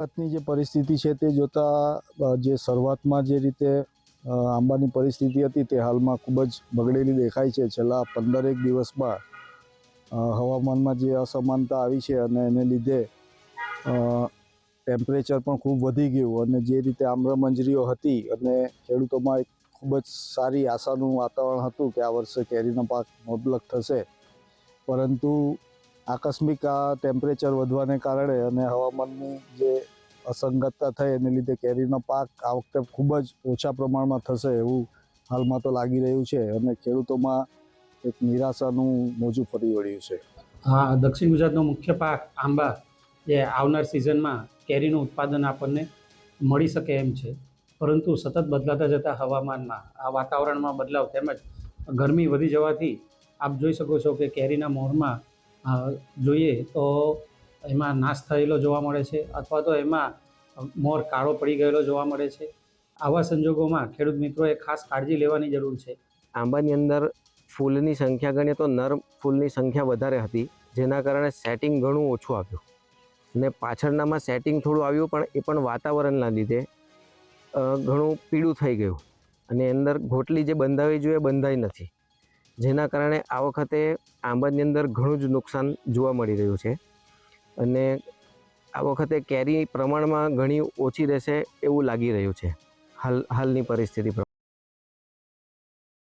વખતની જે પરિસ્થિતિ છે તે જોતાં જે શરૂઆતમાં જે રીતે આંબાની પરિસ્થિતિ હતી તે હાલમાં ખૂબ જ બગડેલી દેખાય છે. છેલ્લા 15 દિવસમાં હવામાનમાં જે અસમાનતા આવી છે અને એને લીધે ટેમ્પરેચર પણ ખૂબ વધી ગયું અને જે રીતે આમ્રમંજરીઓ હતી અને ખેડૂતોમાં એક ખૂબ જ સારી આશાનું વાતાવરણ હતું કે આ વર્ષે કેરીનો પાક મબલખ થશે, પરંતુ આકસ્મિક આ ટેમ્પરેચર વધવાને કારણે અને હવામાનની જે અસંગતતા થઈ એને લીધે કેરીનો પાક આ વખતે ખૂબ જ ઓછા પ્રમાણમાં થશે એવું હાલમાં તો લાગી રહ્યું છે અને ખેડૂતોમાં એક નિરાશાનું મોજું ફરી વળ્યું છે. હા, દક્ષિણ ગુજરાતનો મુખ્ય પાક આંબા જે આવનાર સિઝનમાં કેરીનું ઉત્પાદન આપણને મળી શકે એમ છે, પરંતુ સતત બદલાતા જતા હવામાનમાં આ વાતાવરણમાં બદલાવ તેમજ ગરમી વધી જવાથી આપ જોઈ શકો છો કે કેરીના મોરમાં જોઈએ તો એમાં નાશ થયેલો જોવા મળે છે અથવા તો એમાં મોર કાળો પડી ગયેલો જોવા મળે છે. આવા સંજોગોમાં ખેડૂત મિત્રોએ ખાસ કાળજી લેવાની જરૂર છે. આંબાની અંદર ફૂલની સંખ્યા ગણીએ તો નર ફૂલની સંખ્યા વધારે હતી, જેના કારણે સેટિંગ ઘણું ઓછું આવ્યું અને પાછળનામાં સેટિંગ થોડું આવ્યું, પણ એ પણ વાતાવરણના લીધે ઘણું પીળું થઈ ગયું અને અંદર ગોટલી જે બંધાવી જોઈએ બંધાઈ નથી, જેના કારણે આ વખતે આંબાની અંદર ઘણું જ નુકસાન જોવા મળી રહ્યું છે અને આ વખતે કેરી પ્રમાણમાં ઘણી ઓછી રહેશે એવું લાગી રહ્યું છે હાલની પરિસ્થિતિ પ્રમાણે.